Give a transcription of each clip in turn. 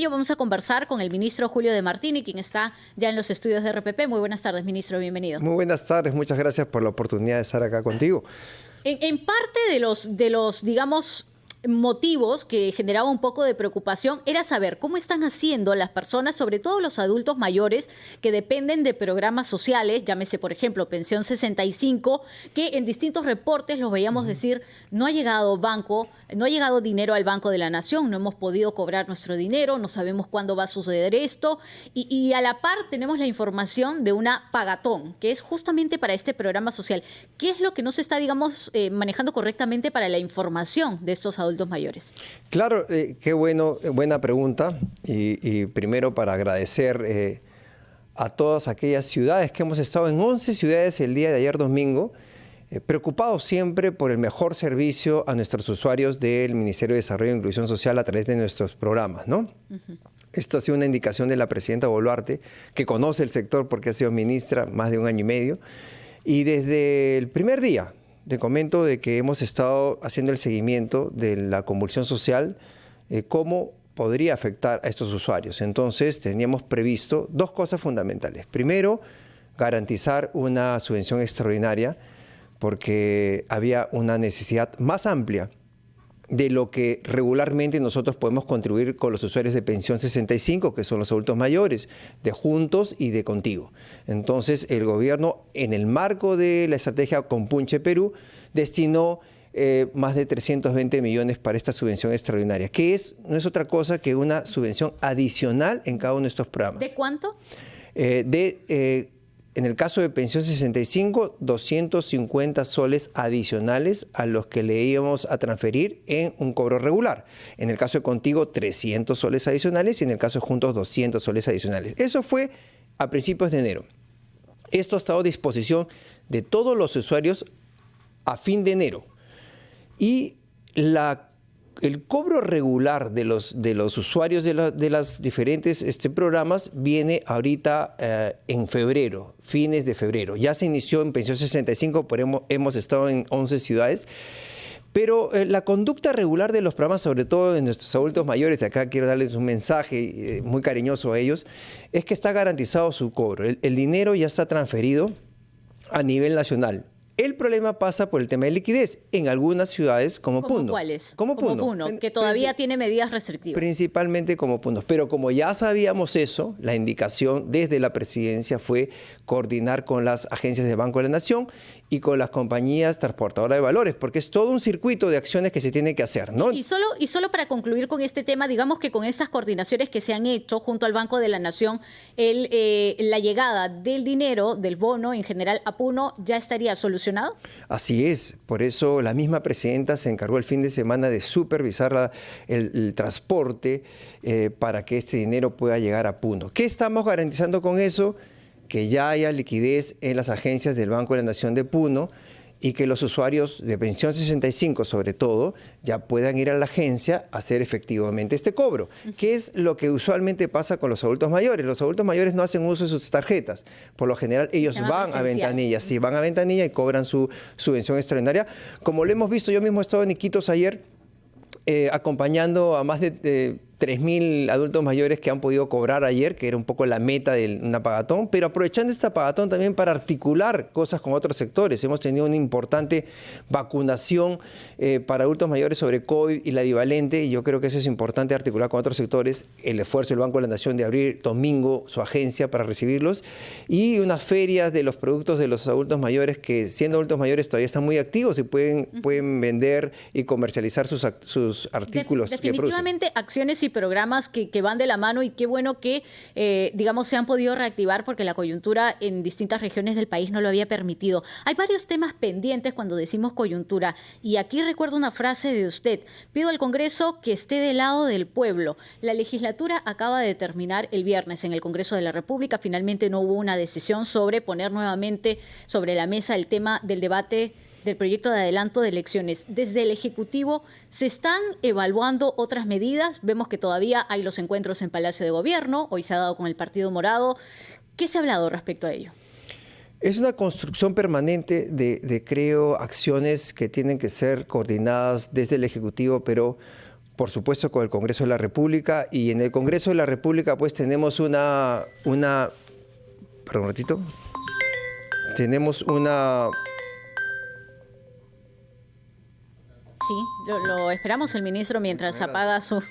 ello vamos a conversar con el ministro Julio De Martini, quien está ya en los estudios de RPP. Muy buenas tardes, ministro, bienvenido. Muy buenas tardes, muchas gracias por la oportunidad de estar acá contigo. En parte de los, digamos, motivos que generaba un poco de preocupación era saber cómo están haciendo las personas, sobre todo los adultos mayores que dependen de programas sociales, llámese por ejemplo Pensión 65, que en distintos reportes los veíamos decir no ha llegado dinero al Banco de la Nación, no hemos podido cobrar nuestro dinero, no sabemos cuándo va a suceder esto y a la par tenemos la información de una pagatón, que es justamente para este programa social. ¿Qué es lo que no se está, digamos, manejando correctamente para la información de estos adultos mayores? Claro, qué bueno, buena pregunta y primero para agradecer a todas aquellas ciudades que hemos estado en 11 ciudades el día de ayer domingo, preocupados siempre por el mejor servicio a nuestros usuarios del Ministerio de Desarrollo e Inclusión Social a través de nuestros programas, ¿no? Esto ha sido una indicación de la presidenta Boluarte, que conoce el sector porque ha sido ministra más de 1 año y medio, y desde el primer día te comento de que hemos estado haciendo el seguimiento de la convulsión social, cómo podría afectar a estos usuarios. Entonces teníamos previsto 2 cosas fundamentales. Primero, garantizar una subvención extraordinaria porque había una necesidad más amplia de lo que regularmente nosotros podemos contribuir con los usuarios de Pensión 65, que son los adultos mayores, de Juntos y de Contigo. Entonces, el gobierno, en el marco de la estrategia Compunche Perú, destinó más de 320 millones para esta subvención extraordinaria, que no es otra cosa que una subvención adicional en cada uno de estos programas. ¿De cuánto? En el caso de Pensión 65, 250 soles adicionales a los que le íbamos a transferir en un cobro regular. En el caso de Contigo, 300 soles adicionales y en el caso de Juntos, 200 soles adicionales. Eso fue a principios de enero. Esto ha estado a disposición de todos los usuarios a fin de enero. Y el cobro regular de los usuarios de los diferentes programas viene ahorita en febrero, fines de febrero. Ya se inició en Pensión 65, pero hemos estado en 11 ciudades. Pero la conducta regular de los programas, sobre todo de nuestros adultos mayores, acá quiero darles un mensaje muy cariñoso a ellos, es que está garantizado su cobro. El dinero ya está transferido a nivel nacional. El problema pasa por el tema de liquidez en algunas ciudades como Puno. ¿Cuáles? Como Puno, que todavía tiene medidas restrictivas. Principalmente como Puno. Pero como ya sabíamos eso, la indicación desde la presidencia fue coordinar con las agencias de Banco de la Nación y con las compañías transportadoras de valores, porque es todo un circuito de acciones que se tiene que hacer, ¿no? Y solo para concluir con este tema, digamos que con estas coordinaciones que se han hecho junto al Banco de la Nación, la llegada del dinero, del bono en general a Puno, ¿ya estaría solucionado? Así es, por eso la misma presidenta se encargó el fin de semana de supervisar el transporte para que este dinero pueda llegar a Puno. ¿Qué estamos garantizando con eso? Que ya haya liquidez en las agencias del Banco de la Nación de Puno y que los usuarios de Pensión 65, sobre todo, ya puedan ir a la agencia a hacer efectivamente este cobro, que es lo que usualmente pasa con los adultos mayores. Los adultos mayores no hacen uso de sus tarjetas. Por lo general, ellos van a ventanilla. Sí, van a ventanilla y cobran su subvención extraordinaria. Como lo hemos visto, yo mismo estaba en Iquitos ayer acompañando a más de 3.000 adultos mayores que han podido cobrar ayer, que era un poco la meta de una pagatón, pero aprovechando esta pagatón también para articular cosas con otros sectores. Hemos tenido una importante vacunación para adultos mayores sobre COVID y la bivalente, y yo creo que eso es importante articular con otros sectores, el esfuerzo del Banco de la Nación de abrir domingo su agencia para recibirlos, y unas ferias de los productos de los adultos mayores que, siendo adultos mayores, todavía están muy activos y pueden vender y comercializar sus artículos. Definitivamente acciones y programas que van de la mano, y qué bueno que, digamos, se han podido reactivar porque la coyuntura en distintas regiones del país no lo había permitido. Hay varios temas pendientes cuando decimos coyuntura, y aquí recuerdo una frase de usted: pido al Congreso que esté del lado del pueblo. La legislatura acaba de terminar el viernes en el Congreso de la República. Finalmente no hubo una decisión sobre poner nuevamente sobre la mesa el tema del debate del proyecto de adelanto de elecciones. Desde el Ejecutivo, ¿se están evaluando otras medidas? Vemos que todavía hay los encuentros en Palacio de Gobierno, hoy se ha dado con el Partido Morado. ¿Qué se ha hablado respecto a ello? Es una construcción permanente de creo, acciones que tienen que ser coordinadas desde el Ejecutivo, pero por supuesto con el Congreso de la República, y en el Congreso de la República pues tenemos perdón un ratito, tenemos una... Sí, lo esperamos el ministro mientras apaga su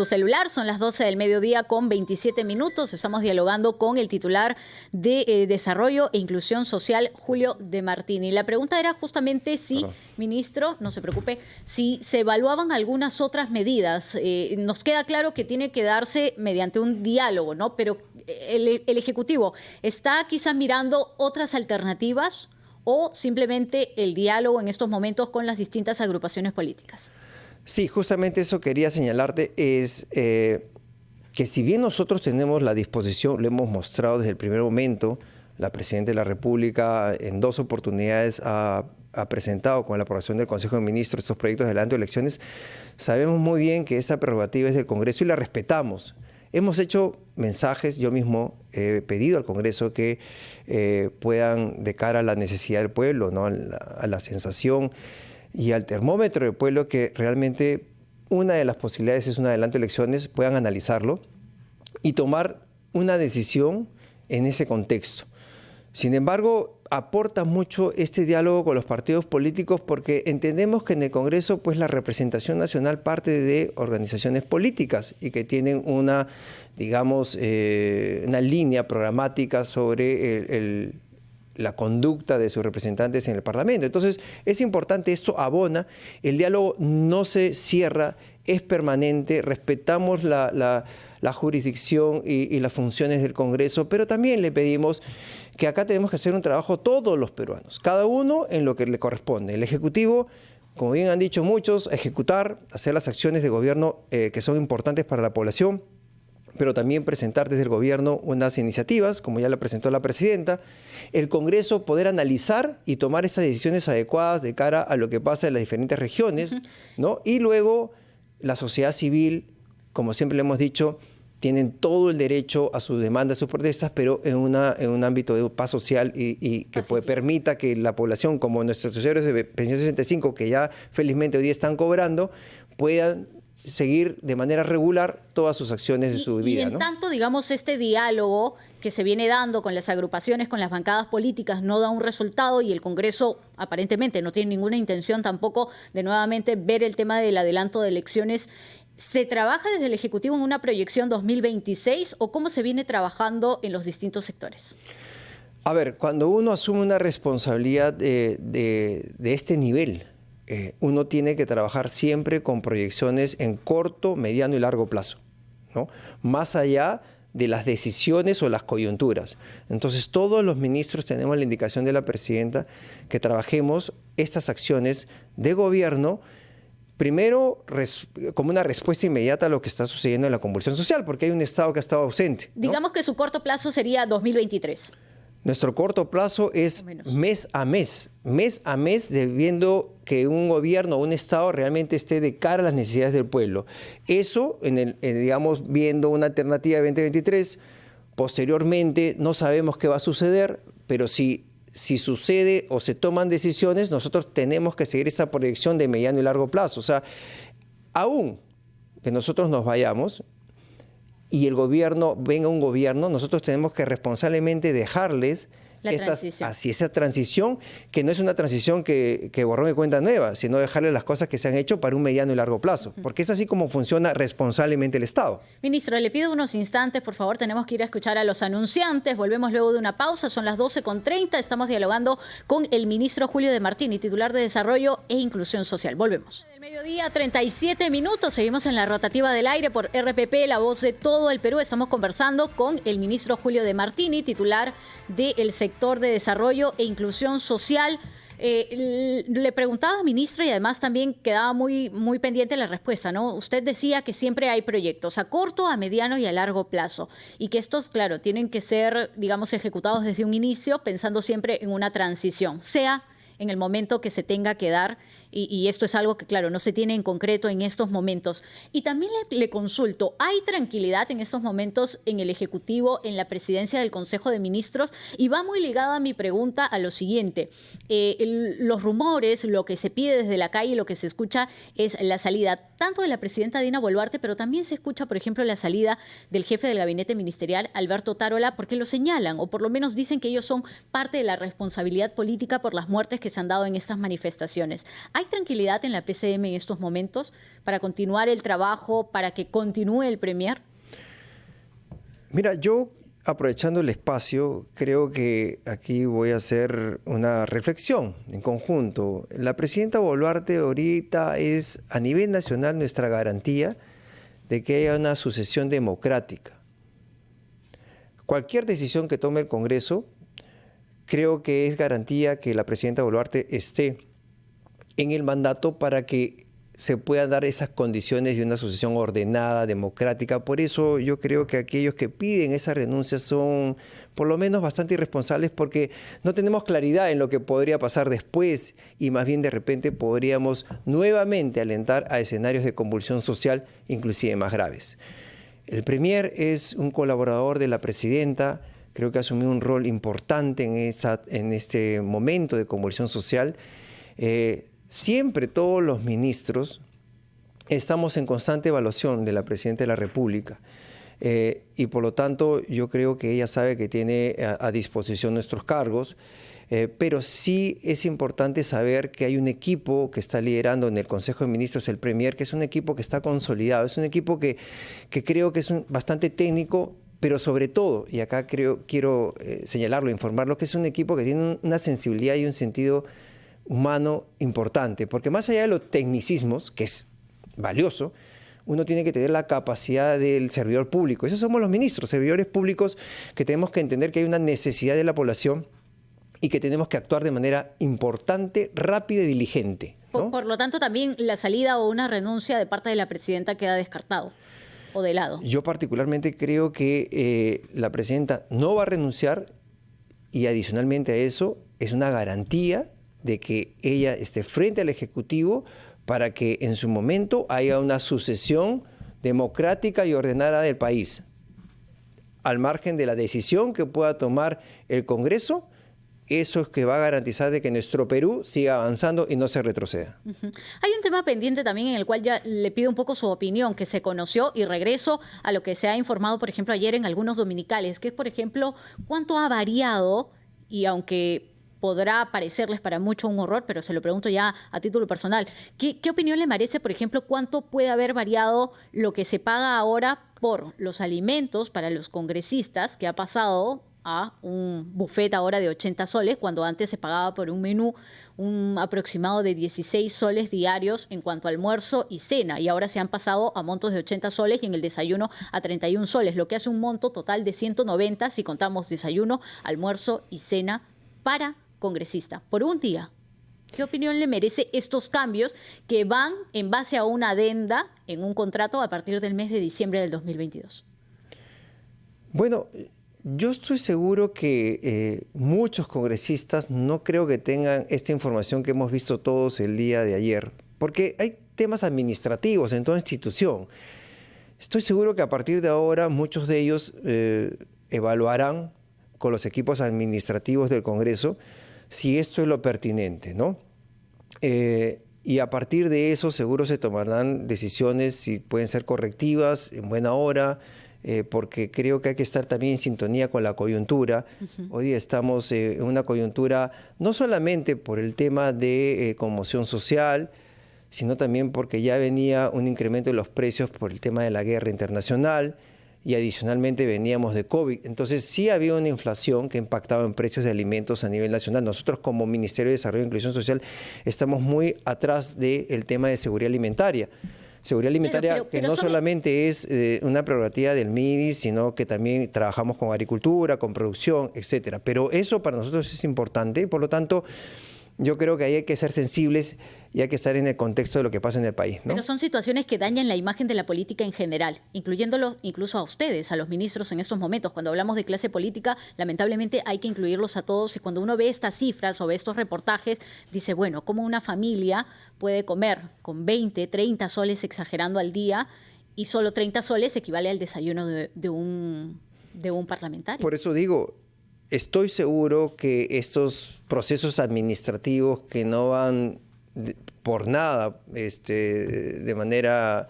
celular. Son las 12 del mediodía con 27 minutos. Estamos dialogando con el titular de Desarrollo e Inclusión Social, Julio De Martini. La pregunta era justamente si, ministro, no se preocupe, si se evaluaban algunas otras medidas. Nos queda claro que tiene que darse mediante un diálogo, ¿no? Pero el Ejecutivo está quizás mirando otras alternativas, o simplemente el diálogo en estos momentos con las distintas agrupaciones políticas. Sí, justamente eso quería señalarte, es que si bien nosotros tenemos la disposición, lo hemos mostrado desde el primer momento, la Presidenta de la República en 2 oportunidades ha presentado con la aprobación del Consejo de Ministros estos proyectos de adelanto de elecciones, sabemos muy bien que esa prerrogativa es del Congreso y la respetamos. Hemos hecho mensajes, yo mismo he pedido al Congreso que puedan, de cara a la necesidad del pueblo, ¿no? a la sensación y al termómetro del pueblo, que realmente una de las posibilidades es un adelanto de elecciones, puedan analizarlo y tomar una decisión en ese contexto. Sin embargo, aporta mucho este diálogo con los partidos políticos porque entendemos que en el Congreso pues la representación nacional parte de organizaciones políticas y que tienen una, digamos, una línea programática sobre la conducta de sus representantes en el Parlamento. Entonces, es importante, esto abona, el diálogo no se cierra, es permanente, respetamos la jurisdicción y las funciones del Congreso, pero también le pedimos que acá tenemos que hacer un trabajo todos los peruanos, cada uno en lo que le corresponde. El Ejecutivo, como bien han dicho muchos, ejecutar, hacer las acciones de gobierno que son importantes para la población, pero también presentar desde el gobierno unas iniciativas, como ya la presentó la Presidenta, el Congreso poder analizar y tomar esas decisiones adecuadas de cara a lo que pasa en las diferentes regiones, ¿no? Y luego la sociedad civil, como siempre le hemos dicho, tienen todo el derecho a sus demandas, a sus protestas, pero en un ámbito de paz social y que permita que la población, como nuestros usuarios de pensión 65, que ya felizmente hoy día están cobrando, puedan seguir de manera regular todas sus acciones de su vida. Y en tanto, digamos, este diálogo que se viene dando con las agrupaciones, con las bancadas políticas, no da un resultado y el Congreso aparentemente no tiene ninguna intención tampoco de nuevamente ver el tema del adelanto de elecciones. ¿Se trabaja desde el Ejecutivo en una proyección 2026 o cómo se viene trabajando en los distintos sectores? A ver, cuando uno asume una responsabilidad de este nivel, uno tiene que trabajar siempre con proyecciones en corto, mediano y largo plazo, ¿no? Más allá de las decisiones o las coyunturas. Entonces, todos los ministros tenemos la indicación de la Presidenta que trabajemos estas acciones de gobierno. Primero, como una respuesta inmediata a lo que está sucediendo en la convulsión social, porque hay un Estado que ha estado ausente, ¿no? Digamos que su corto plazo sería 2023. Nuestro corto plazo es mes a mes, viendo que un gobierno o un Estado realmente esté de cara a las necesidades del pueblo. Eso, digamos, viendo una alternativa de 2023, posteriormente no sabemos qué va a suceder, pero si sucede o se toman decisiones, nosotros tenemos que seguir esa proyección de mediano y largo plazo. O sea, aún que nosotros nos vayamos y el gobierno, venga un gobierno, nosotros tenemos que responsablemente dejarles esa transición, que no es una transición que borrón y cuenta nueva, sino dejarle las cosas que se han hecho para un mediano y largo plazo, porque es así como funciona responsablemente el Estado. Ministro, le pido unos instantes, por favor, tenemos que ir a escuchar a los anunciantes, volvemos luego de una pausa, son las 12:30, estamos dialogando con el ministro Julio De Martini, titular de Desarrollo e Inclusión Social. Volvemos. Del mediodía, 37 minutos, seguimos en la rotativa del aire por RPP, la voz de todo el Perú, estamos conversando con el ministro Julio De Martini, titular del sector de Desarrollo e Inclusión Social. Le preguntaba, ministro, y además también quedaba muy pendiente la respuesta, ¿no? Usted decía que siempre hay proyectos a corto, a mediano y a largo plazo y que estos, claro, tienen que ser, digamos, ejecutados desde un inicio pensando siempre en una transición, sea en el momento que se tenga que dar y esto es algo que, claro, no se tiene en concreto en estos momentos. Y también le consulto, ¿hay tranquilidad en estos momentos en el Ejecutivo, en la presidencia del Consejo de Ministros? Y va muy ligada a mi pregunta a lo siguiente. Los rumores, lo que se pide desde la calle, lo que se escucha es la salida tanto de la presidenta Dina Boluarte, pero también se escucha, por ejemplo, la salida del jefe del gabinete ministerial, Alberto Otárola, porque lo señalan, o por lo menos dicen que ellos son parte de la responsabilidad política por las muertes que se han dado en estas manifestaciones. ¿Hay tranquilidad en la PCM en estos momentos para continuar el trabajo, para que continúe el Premier? Mira, yo, aprovechando el espacio, creo que aquí voy a hacer una reflexión en conjunto. La presidenta Boluarte ahorita es a nivel nacional nuestra garantía de que haya una sucesión democrática. Cualquier decisión que tome el Congreso, creo que es garantía que la presidenta Boluarte esté en el mandato para que se puedan dar esas condiciones de una sucesión ordenada, democrática. Por eso yo creo que aquellos que piden esa renuncia son por lo menos bastante irresponsables, porque no tenemos claridad en lo que podría pasar después y más bien de repente podríamos nuevamente alentar a escenarios de convulsión social, inclusive más graves. El Premier es un colaborador de la presidenta, creo que ha asumido un rol importante en este momento de convulsión social. Siempre todos los ministros estamos en constante evaluación de la Presidenta de la República y por lo tanto yo creo que ella sabe que tiene a disposición nuestros cargos, pero sí es importante saber que hay un equipo que está liderando en el Consejo de Ministros el Premier, que es un equipo que está consolidado, es un equipo que creo que es bastante técnico, pero sobre todo, y acá quiero señalarlo, informarlo, que es un equipo que tiene una sensibilidad y un sentido humano importante, porque más allá de los tecnicismos, que es valioso, uno tiene que tener la capacidad del servidor público. Esos somos los ministros, servidores públicos, que tenemos que entender que hay una necesidad de la población y que tenemos que actuar de manera importante, rápida y diligente, ¿no? Por lo tanto, también la salida o una renuncia de parte de la presidenta queda descartado o de lado. Yo particularmente creo que la presidenta no va a renunciar y adicionalmente a eso es una garantía de que ella esté frente al Ejecutivo para que en su momento haya una sucesión democrática y ordenada del país, al margen de la decisión que pueda tomar el Congreso. Eso es que va a garantizar de que nuestro Perú siga avanzando y no se retroceda. Hay un tema pendiente también en el cual ya le pido un poco su opinión, que se conoció, y regreso a lo que se ha informado, por ejemplo, ayer en algunos dominicales, que es, por ejemplo, cuánto ha variado, y aunque podrá parecerles para mucho un horror, pero se lo pregunto ya a título personal. ¿Qué opinión le merece, por ejemplo, cuánto puede haber variado lo que se paga ahora por los alimentos para los congresistas, que ha pasado a un buffet ahora de 80 soles, cuando antes se pagaba por un menú un aproximado de 16 soles diarios en cuanto a almuerzo y cena, y ahora se han pasado a montos de 80 soles y en el desayuno a 31 soles, lo que hace un monto total de 190 si contamos desayuno, almuerzo y cena para congresista por un día? ¿Qué opinión le merece estos cambios que van en base a una adenda en un contrato a partir del mes de diciembre del 2022? Bueno, yo estoy seguro que muchos congresistas no creo que tengan esta información que hemos visto todos el día de ayer, porque hay temas administrativos en toda institución. Estoy seguro que a partir de ahora muchos de ellos evaluarán con los equipos administrativos del Congreso si esto es lo pertinente, ¿no? Y a partir de eso seguro se tomarán decisiones si pueden ser correctivas, en buena hora, porque creo que hay que estar también en sintonía con la coyuntura. Hoy día estamos en una coyuntura no solamente por el tema de conmoción social, sino también porque ya venía un incremento de los precios por el tema de la guerra internacional, y adicionalmente veníamos de COVID. Entonces sí había una inflación que impactaba en precios de alimentos a nivel nacional. Nosotros como Ministerio de Desarrollo e Inclusión Social estamos muy atrás del tema de seguridad alimentaria. Seguridad alimentaria pero que no solamente es una prerrogativa del MIDI, sino que también trabajamos con agricultura, con producción, etcétera. Pero eso para nosotros es importante y por lo tanto yo creo que ahí hay que ser sensibles y hay que estar en el contexto de lo que pasa en el país, ¿no? Pero son situaciones que dañan la imagen de la política en general, incluyéndolos incluso a ustedes, a los ministros en estos momentos. Cuando hablamos de clase política, lamentablemente hay que incluirlos a todos. Y cuando uno ve estas cifras o ve estos reportajes, dice, bueno, ¿cómo una familia puede comer con 20, 30 soles exagerando al día y solo 30 soles equivale al desayuno de un parlamentario? Por eso digo, estoy seguro que estos procesos administrativos que no van por nada de manera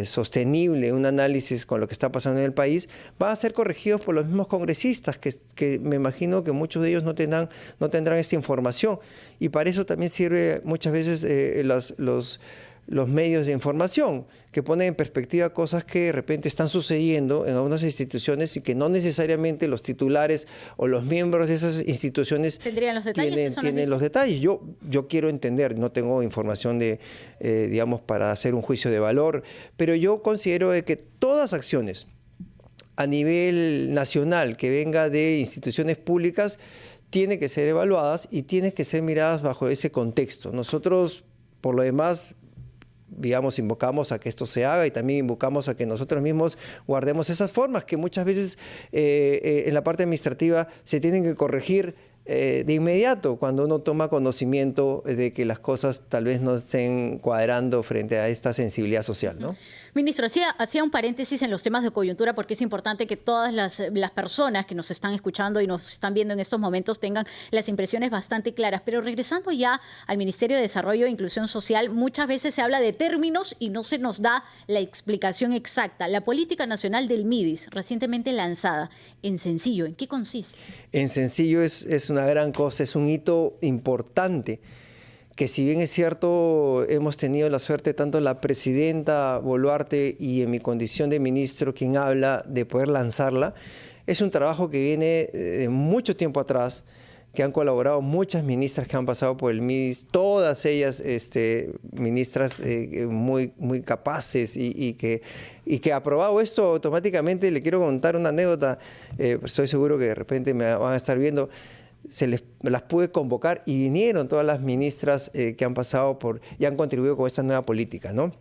sostenible, un análisis con lo que está pasando en el país, van a ser corregidos por los mismos congresistas, que me imagino que muchos de ellos no tendrán esta información. Y para eso también sirve muchas veces los medios de información, que ponen en perspectiva cosas que de repente están sucediendo en algunas instituciones y que no necesariamente los titulares o los miembros de esas instituciones ¿Tendrían los detalles? tienen los detalles. Yo quiero entender, no tengo información digamos, para hacer un juicio de valor, pero yo considero que todas acciones a nivel nacional que venga de instituciones públicas tienen que ser evaluadas y tienen que ser miradas bajo ese contexto. Nosotros, por lo demás, digamos, invocamos a que esto se haga y también invocamos a que nosotros mismos guardemos esas formas que muchas veces en la parte administrativa se tienen que corregir de inmediato cuando uno toma conocimiento de que las cosas tal vez no estén cuadrando frente a esta sensibilidad social, ¿no? Ministro, hacía un paréntesis en los temas de coyuntura porque es importante que todas las personas que nos están escuchando y nos están viendo en estos momentos tengan las impresiones bastante claras. Pero regresando ya al Ministerio de Desarrollo e Inclusión Social, muchas veces se habla de términos y no se nos da la explicación exacta. La Política Nacional del MIDIS, recientemente lanzada, en sencillo, ¿en qué consiste? En sencillo es una gran cosa, es un hito importante, que si bien es cierto, hemos tenido la suerte, tanto la presidenta Boluarte y en mi condición de ministro, quien habla, de poder lanzarla. Es un trabajo que viene de mucho tiempo atrás, que han colaborado muchas ministras que han pasado por el MIDIS, todas ellas ministras muy capaces y que aprobado esto automáticamente. Le quiero contar una anécdota, estoy seguro que de repente me van a estar viendo. Las pude convocar y vinieron todas las ministras que han pasado y han contribuido con esta nueva política, ¿no?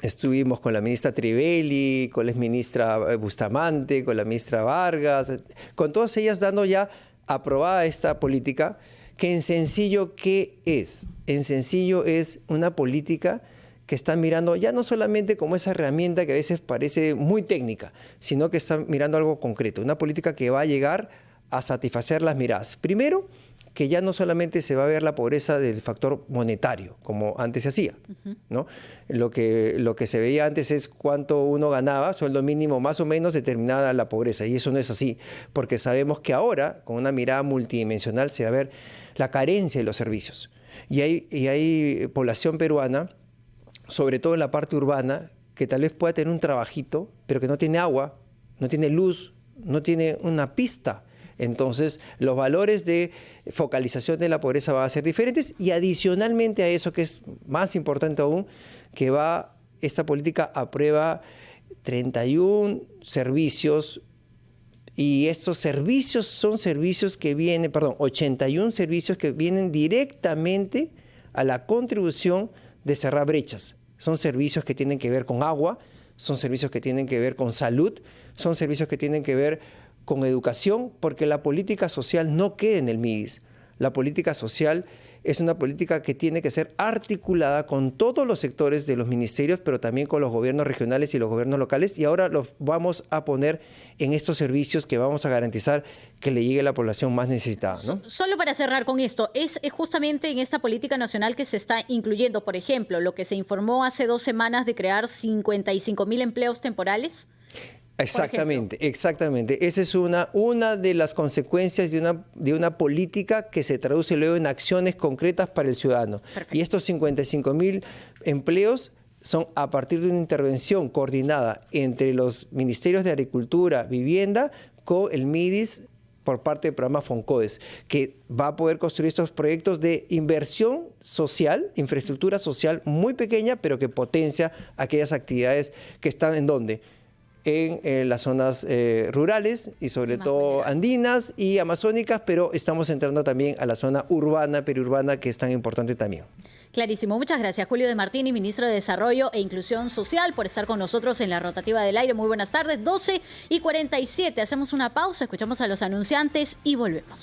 Estuvimos con la ministra Trivelli, con la ministra Bustamante, con la ministra Vargas, con todas ellas dando ya aprobada esta política, que en sencillo, ¿qué es? En sencillo es una política que están mirando ya no solamente como esa herramienta que a veces parece muy técnica, sino que están mirando algo concreto, una política que va a llegar a satisfacer las miradas. Primero, que ya no solamente se va a ver la pobreza del factor monetario, como antes se hacía, ¿no? Lo que se veía antes es cuánto uno ganaba, sueldo mínimo más o menos determinada la pobreza, y eso no es así, porque sabemos que ahora, con una mirada multidimensional, se va a ver la carencia de los servicios. Y hay población peruana, sobre todo en la parte urbana, que tal vez pueda tener un trabajito, pero que no tiene agua, no tiene luz, no tiene una pista. Entonces, los valores de focalización de la pobreza van a ser diferentes, y adicionalmente a eso, que es más importante aún, que esta política aprueba 31 servicios, y estos servicios son servicios que vienen, 81 servicios que vienen directamente a la contribución de cerrar brechas. Son servicios que tienen que ver con agua, son servicios que tienen que ver con salud, son servicios que tienen que ver con educación, porque la política social no queda en el MIDIS. La política social es una política que tiene que ser articulada con todos los sectores de los ministerios, pero también con los gobiernos regionales y los gobiernos locales, y ahora los vamos a poner en estos servicios que vamos a garantizar que le llegue a la población más necesitada, ¿no? Solo para cerrar con esto, es justamente en esta política nacional que se está incluyendo, por ejemplo, lo que se informó hace 2 semanas de crear 55,000 empleos temporales. Exactamente. Esa es una de las consecuencias de una política que se traduce luego en acciones concretas para el ciudadano. Perfecto. Y estos 55,000 empleos son a partir de una intervención coordinada entre los ministerios de Agricultura, Vivienda, con el MIDIS, por parte del programa FONCODES, que va a poder construir estos proyectos de inversión social, infraestructura social muy pequeña, pero que potencia aquellas actividades que están ¿en dónde? en las zonas rurales y sobre todo andinas y amazónicas, pero estamos entrando también a la zona urbana, periurbana, que es tan importante también. Clarísimo. Muchas gracias, Julio de Martini, ministro de Desarrollo e Inclusión Social, por estar con nosotros en la rotativa del aire. Muy buenas tardes, 12:47. Hacemos una pausa, escuchamos a los anunciantes y volvemos.